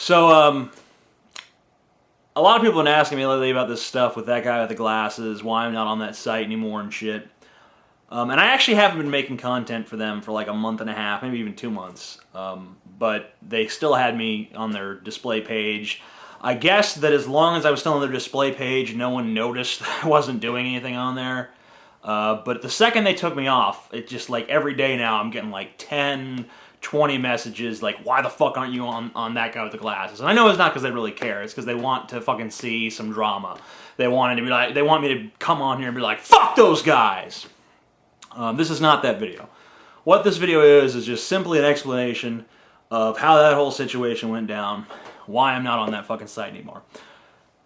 So, a lot of people have been asking me lately about this stuff with that guy with the glasses, why I'm not on that site anymore and shit. And I actually haven't been making content for them for like a month and a half, maybe even 2 months. But they still had me on their display page. I guess that as long as I was still on their display page, no one noticed that I wasn't doing anything on there. But the second they took me off, it just like every day now I'm getting like 10, 20 messages like, why the fuck aren't you on that guy with the glasses? And I know it's not because they really care. It's because they want to fucking see some drama. They want me to come on here and be like, fuck those guys. This is not that video. What this video is just simply an explanation of how that whole situation went down, why I'm not on that fucking site anymore.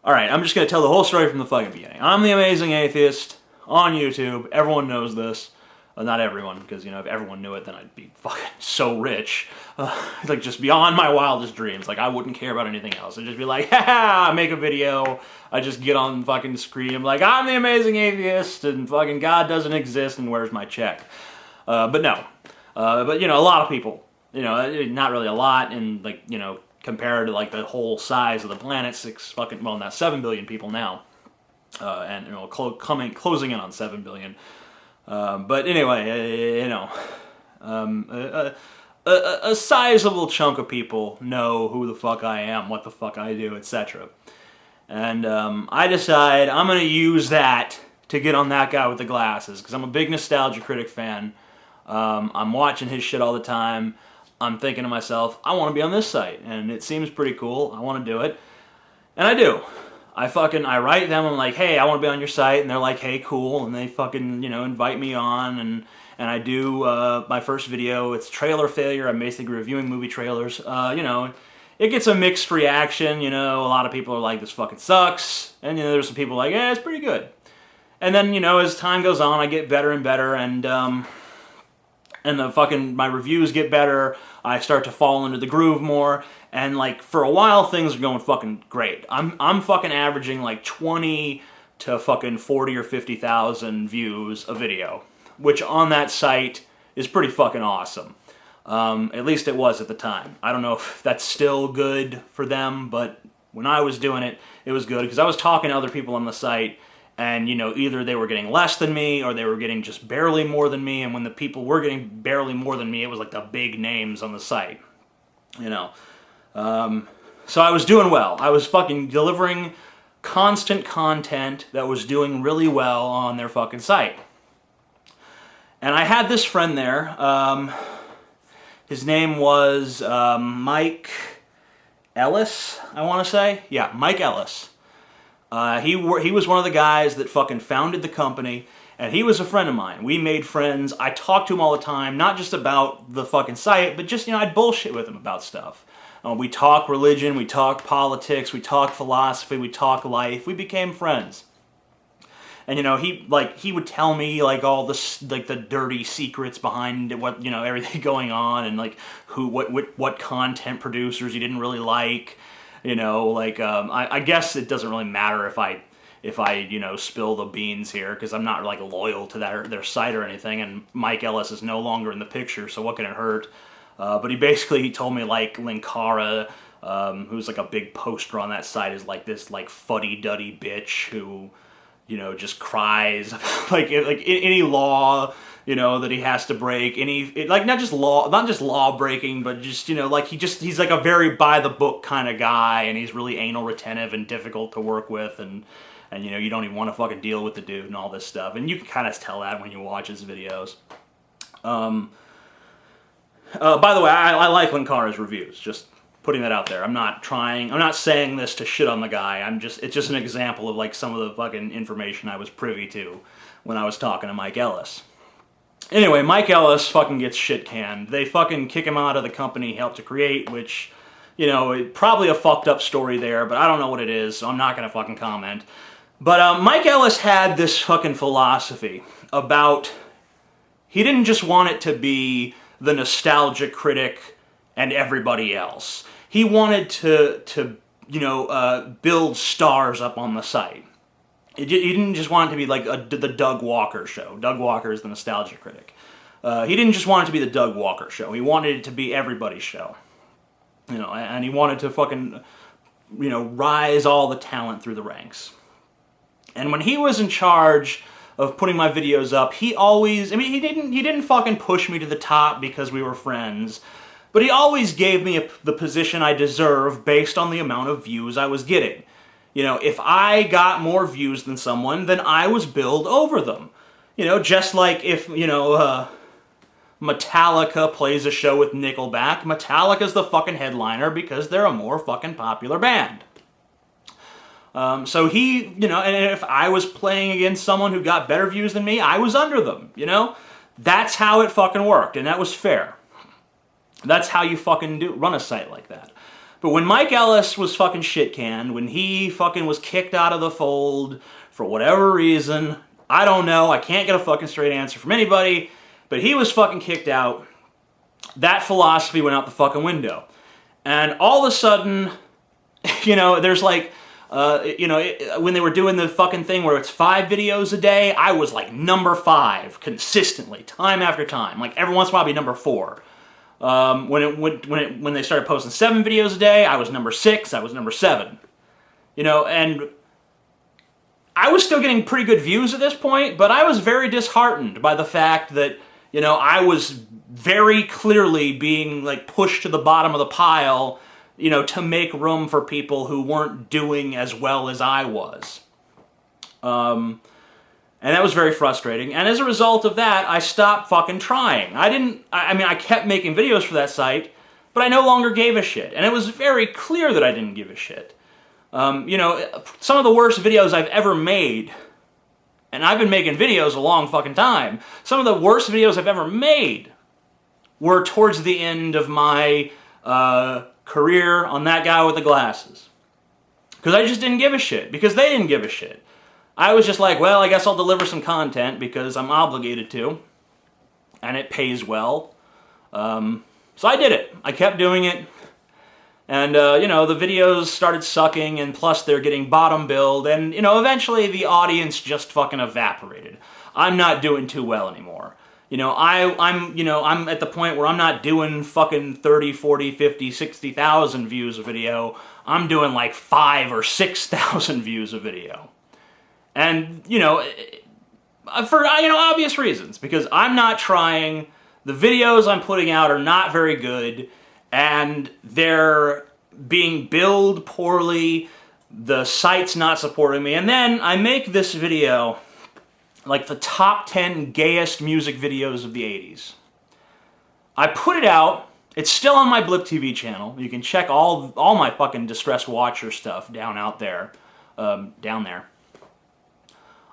Alright, I'm just going to tell the whole story from the fucking beginning. I'm the Amazing Atheist on YouTube. Everyone knows this. Not everyone, because, if everyone knew it, then I'd be fucking so rich. Like, just beyond my wildest dreams. Like, I wouldn't care about anything else. I'd just be like, ha I make a video. I just get on fucking screen. I'm like, I'm the Amazing Atheist, and fucking God doesn't exist, and where's my check? But no. But, a lot of people, not really a lot, and, like, compared to, like, the whole size of the planet, 7 billion people now. And, closing in on 7 billion. But anyway, a sizable chunk of people know who the fuck I am, what the fuck I do, etc. And I decide I'm going to use that to get on that guy with the glasses, because I'm a big Nostalgia Critic fan. I'm watching his shit all the time. I'm thinking to myself, I want to be on this site, and it seems pretty cool. I want to do it. And I do. I write them, I'm like, hey, I want to be on your site, and they're like, hey, cool, and they fucking, invite me on, and I do my first video. It's trailer failure. I'm basically reviewing movie trailers. It gets a mixed reaction, a lot of people are like, this fucking sucks, and, there's some people like, it's pretty good. And then, as time goes on, I get better and better, and my reviews get better. I start to fall into the groove more, and like for a while things are going fucking great. I'm fucking averaging like 20 to fucking 40 or 50,000 views a video, which on that site is pretty fucking awesome. At least it was at the time. I don't know if that's still good for them, but when I was doing it, it was good because I was talking to other people on the site. And, either they were getting less than me or they were getting just barely more than me. And when the people were getting barely more than me, it was like the big names on the site. So I was doing well. I was fucking delivering constant content that was doing really well on their fucking site. And I had this friend there. His name was Mike Ellis, I want to say. Yeah, Mike Ellis. He was one of the guys that fucking founded the company, and he was a friend of mine. We made friends. I talked to him all the time, not just about the fucking site, but just, I'd bullshit with him about stuff. We talk religion, we talk politics, we talk philosophy, we talk life. We became friends. And, he would tell me, like, all this, like, the dirty secrets behind what, everything going on, and, like, what content producers he didn't really like. I guess it doesn't really matter if I spill the beans here, because I'm not, like, loyal to their site or anything, and Mike Ellis is no longer in the picture, so what can it hurt? But he told me, like, Linkara, who's, like, a big poster on that site, is, like, this, like, fuddy-duddy bitch who, just cries about, like any law, that he has to break, not just law breaking, but just, he's like a very by the book kind of guy, and he's really anal retentive and difficult to work with, and you don't even want to fucking deal with the dude and all this stuff, and you can kind of tell that when you watch his videos. By the way, I like Linkara's reviews, just putting that out there. I'm not saying this to shit on the guy. It's just an example of, like, some of the fucking information I was privy to when I was talking to Mike Ellis. Anyway, Mike Ellis fucking gets shit canned. They fucking kick him out of the company he helped to create, which, probably a fucked up story there, but I don't know what it is, so I'm not gonna fucking comment. But Mike Ellis had this fucking philosophy about, he didn't just want it to be the Nostalgia Critic and everybody else. He wanted to build stars up on the site. He didn't just want it to be like the Doug Walker show. Doug Walker is the Nostalgia Critic. He didn't just want it to be the Doug Walker show. He wanted it to be everybody's show. You know, and he wanted to fucking, you know, rise all the talent through the ranks. And when he was in charge of putting my videos up, he always, I mean, he didn't fucking push me to the top because we were friends, but he always gave me the position I deserve based on the amount of views I was getting. You know, if I got more views than someone, then I was billed over them. You know, just like if, you know, Metallica plays a show with Nickelback, Metallica's the fucking headliner because they're a more fucking popular band. So he, you know, and if I was playing against someone who got better views than me, I was under them, you know? That's how it fucking worked, and that was fair. That's how you fucking run a site like that. But when Mike Ellis was fucking shit-canned, when he fucking was kicked out of the fold for whatever reason, I don't know, I can't get a fucking straight answer from anybody, but he was fucking kicked out, that philosophy went out the fucking window. And all of a sudden, you know, there's like, you know, when they were doing the fucking thing where it's 5 videos a day, I was like number 5 consistently, time after time. Like every once in a while, I'd be number 4. When they started posting 7 videos a day, I was number 6. I was number 7. You know, and I was still getting pretty good views at this point, but I was very disheartened by the fact that, you know, I was very clearly being like pushed to the bottom of the pile, you know, to make room for people who weren't doing as well as I was. And that was very frustrating. And as a result of that, I stopped fucking trying. I mean, I kept making videos for that site, but I no longer gave a shit. And it was very clear that I didn't give a shit. You know, some of the worst videos I've ever made, and I've been making videos a long fucking time, some of the worst videos I've ever made were towards the end of my career on That Guy with the Glasses. Because I just didn't give a shit. Because they didn't give a shit. I was just like, well, I guess I'll deliver some content because I'm obligated to. And it pays well. So I did it. I kept doing it. And, you know, the videos started sucking, and plus they're getting bottom billed, and, you know, eventually the audience just fucking evaporated. I'm not doing too well anymore. You know, I'm at the point where I'm not doing fucking 30, 40, 50, 60,000 views a video. I'm doing like 5,000 or 6,000 views a video. And, you know, for, you know, obvious reasons, because I'm not trying, the videos I'm putting out are not very good, and they're being billed poorly, the site's not supporting me, and then I make this video, like the top 10 gayest music videos of the 80s. I put it out, it's still on my Blip TV channel, you can check all my fucking Distressed Watcher stuff down there.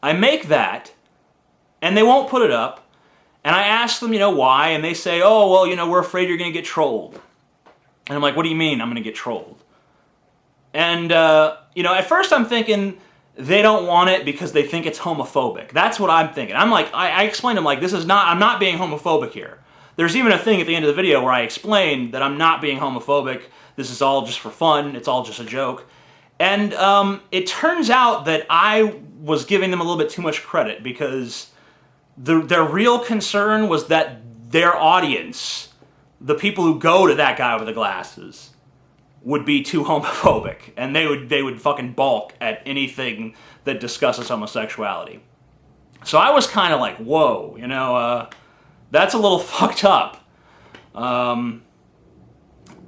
I make that, and they won't put it up, and I ask them, you know, why, and they say, oh, well, you know, we're afraid you're gonna get trolled. And I'm like, what do you mean I'm gonna get trolled? And, you know, at first I'm thinking they don't want it because they think it's homophobic. That's what I'm thinking. I'm like, I explained to them, like, I'm not being homophobic here. There's even a thing at the end of the video where I explain that I'm not being homophobic. This is all just for fun. It's all just a joke. And it turns out that I was giving them a little bit too much credit because their real concern was that their audience, the people who go to That Guy with the Glasses, would be too homophobic, and they would fucking balk at anything that discusses homosexuality. So I was kind of like, whoa, you know, that's a little fucked up.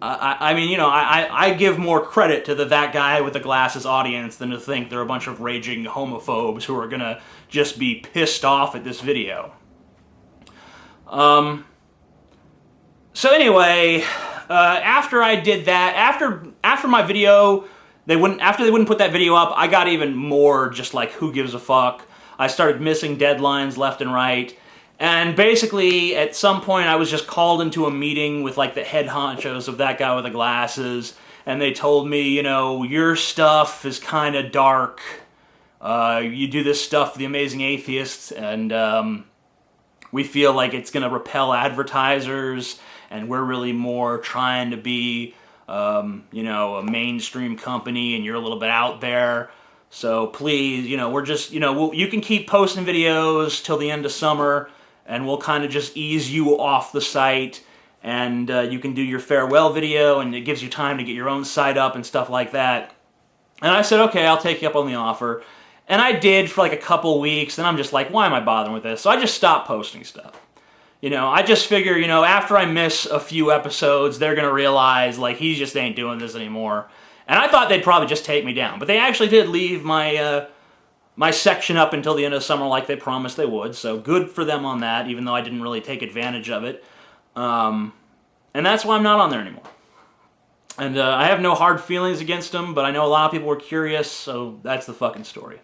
I mean, you know, I give more credit to the That Guy with the Glasses audience than to think they're a bunch of raging homophobes who are gonna just be pissed off at this video. So anyway, after I did that, after my video, after they wouldn't put that video up, I got even more just like, who gives a fuck? I started missing deadlines left and right. And basically, at some point, I was just called into a meeting with like the head honchos of That Guy with the Glasses, and they told me, you know, your stuff is kind of dark. You do this stuff for The Amazing Atheists, and we feel like it's going to repel advertisers, and we're really more trying to be, you know, a mainstream company, and you're a little bit out there. So please, you know, we're just, you know, you can keep posting videos till the end of summer, and we'll kind of just ease you off the site, and you can do your farewell video, and it gives you time to get your own site up and stuff like that. And I said, okay, I'll take you up on the offer. And I did for like a couple weeks, and I'm just like, why am I bothering with this? So I just stopped posting stuff. I just figure, after I miss a few episodes, they're going to realize, like, he just ain't doing this anymore. And I thought they'd probably just take me down. But they actually did leave my my section up until the end of summer like they promised they would. So good for them on that, even though I didn't really take advantage of it. And that's why I'm not on there anymore. And I have no hard feelings against them, but I know a lot of people were curious, so that's the fucking story.